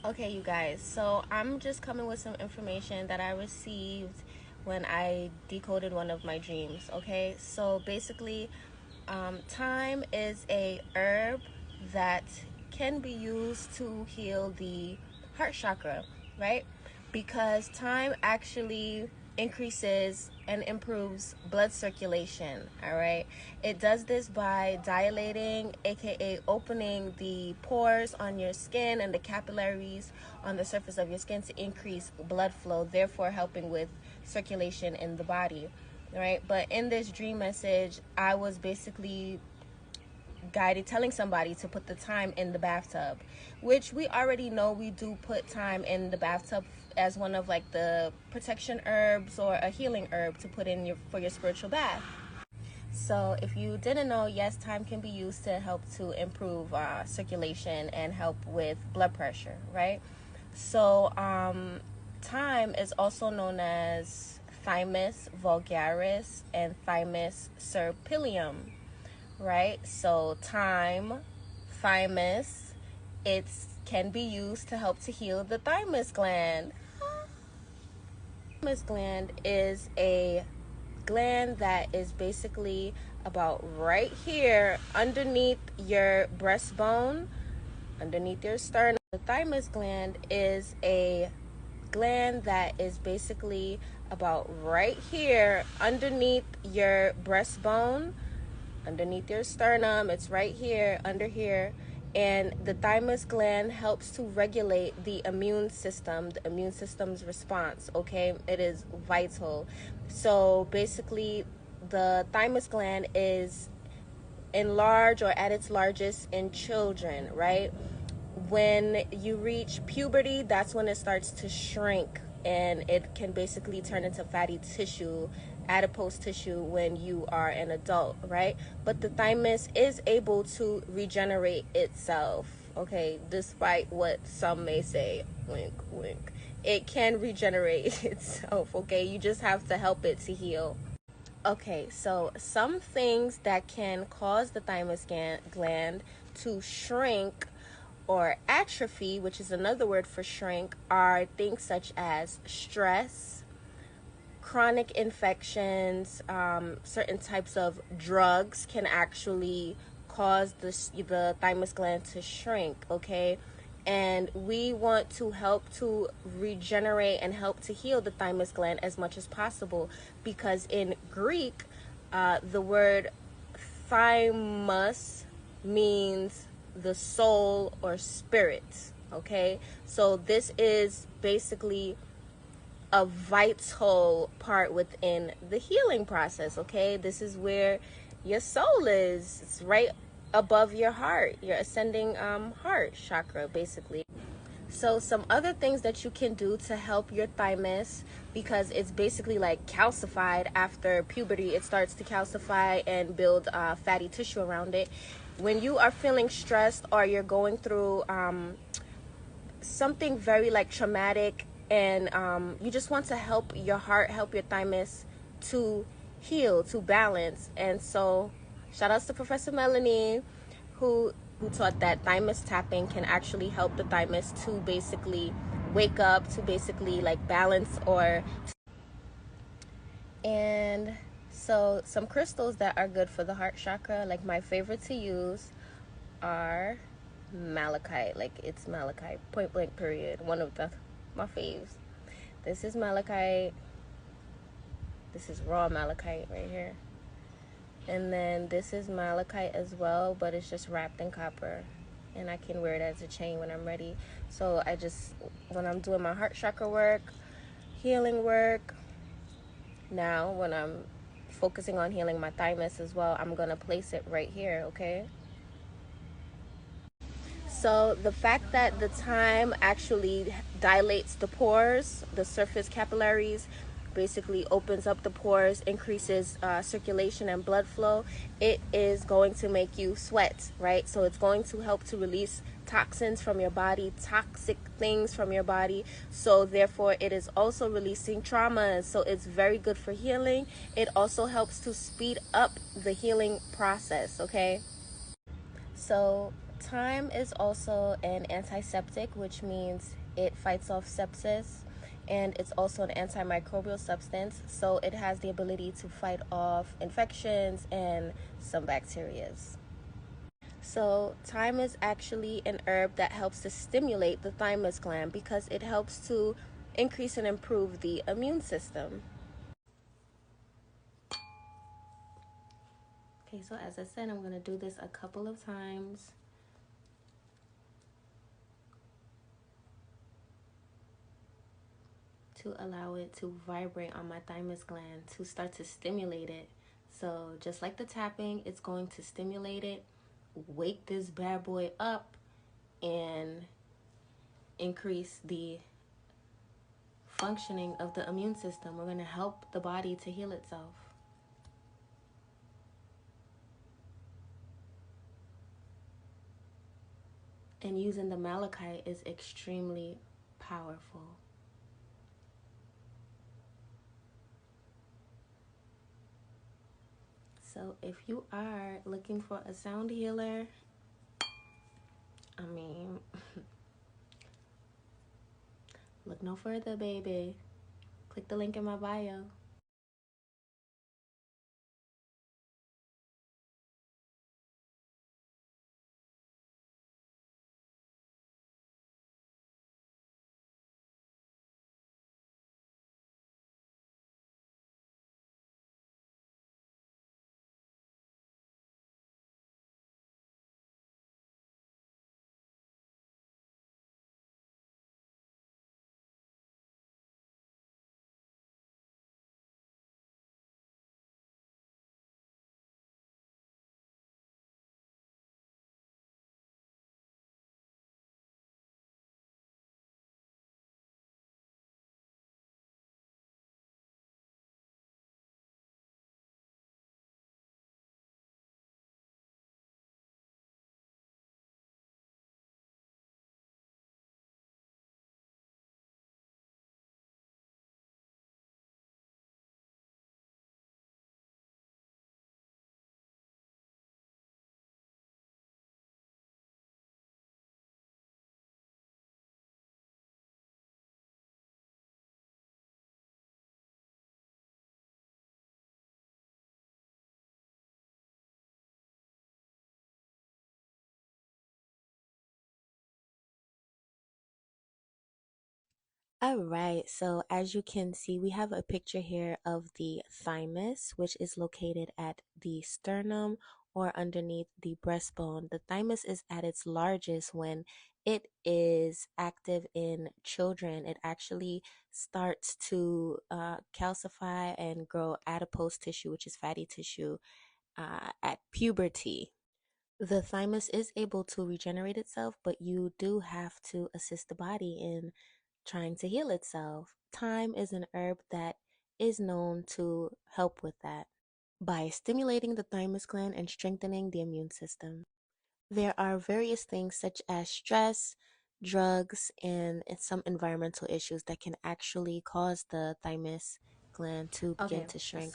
Okay, you guys, so I'm just coming with some information that I received when I decoded one of my dreams. Okay, so basically, thyme is a herb that can be used to heal the heart chakra, right? Because thyme actually increases and improves blood circulation. All right, it does this by dilating, aka opening the pores on your skin and the capillaries on the surface of your skin to increase blood flow, therefore helping with circulation in the body. Right, but in this dream message, I was basically guided telling somebody to put the thyme in the bathtub, which we already know we do put thyme in the bathtub as one of like the protection herbs or a healing herb to put in for your spiritual bath. So if you didn't know, yes, thyme can be used to help to improve circulation and help with blood pressure, right? So thyme is also known as Thymus vulgaris and Thymus serpylium, right? So thyme, thymus, it can be used to help to heal the thymus gland. Thymus gland is a gland that is basically about right here underneath your breastbone, underneath your sternum. The thymus gland is a gland that is basically about right here underneath your breastbone, underneath your sternum. It's right here, under here. And the thymus gland helps to regulate the immune system's response, okay? It is vital. So basically, the thymus gland is enlarged or at its largest in children, right? When you reach puberty, that's when it starts to shrink and it can basically turn into fatty tissue, adipose tissue when you are an adult, right? But the thymus is able to regenerate itself, okay? Despite what some may say, wink, wink. It can regenerate itself, okay? You just have to help it to heal. Okay, so some things that can cause the thymus gland to shrink or atrophy, which is another word for shrink, are things such as stress, chronic infections, certain types of drugs can actually cause the thymus gland to shrink, okay? And we want to help to regenerate and help to heal the thymus gland as much as possible, because in Greek, the word thymus means the soul or spirit, okay? So this is basically a vital part within the healing process, okay? This is where your soul is. It's right above your heart, your ascending heart chakra, basically. So some other things that you can do to help your thymus, because it's basically like calcified after puberty. It starts to calcify and build fatty tissue around it. When you are feeling stressed or you're going through something very like traumatic, and you just want to help your heart, help your thymus to heal, to balance. And so shout outs to Professor Melanie, who taught that thymus tapping can actually help the thymus to basically wake up, to basically like balance. Or and so some crystals that are good for the heart chakra, like my favorite to use, are malachite. Like, it's malachite, point blank period. One of my faves. This is malachite. This is raw malachite right here. And then this is malachite as well, but it's just wrapped in copper, and I can wear it as a chain when I'm ready. So I just, when I'm doing my heart chakra work, healing work, now when I'm focusing on healing my thymus as well, I'm gonna place it right here, okay? So the fact that the thyme actually dilates the pores, the surface capillaries, basically opens up the pores, increases circulation and blood flow, it is going to make you sweat, right? So it's going to help to release toxins from your body, toxic things from your body. So therefore it is also releasing traumas. So it's very good for healing. It also helps to speed up the healing process, okay? So Thyme is also an antiseptic, which means it fights off sepsis, and it's also an antimicrobial substance, so it has the ability to fight off infections and some bacterias. So, thyme is actually an herb that helps to stimulate the thymus gland because it helps to increase and improve the immune system. Okay, so as I said, I'm going to do this a couple of times. To allow it to vibrate on my thymus gland, to start to stimulate it. So just like the tapping, it's going to stimulate it, wake this bad boy up, and increase the functioning of the immune system. We're going to help the body to heal itself. And using the malachite is extremely powerful. So if you are looking for a sound healer, I mean, look no further, baby. Click the link in my bio. All right, so as you can see, we have a picture here of the thymus, which is located at the sternum or underneath the breastbone. The thymus is at its largest when it is active in children. It actually starts to calcify and grow adipose tissue, which is fatty tissue, at puberty. The thymus is able to regenerate itself, but you do have to assist the body in trying to heal itself. Thyme is an herb that is known to help with that by stimulating the thymus gland and strengthening the immune system. There are various things such as stress, drugs, and some environmental issues that can actually cause the thymus gland to begin to shrink.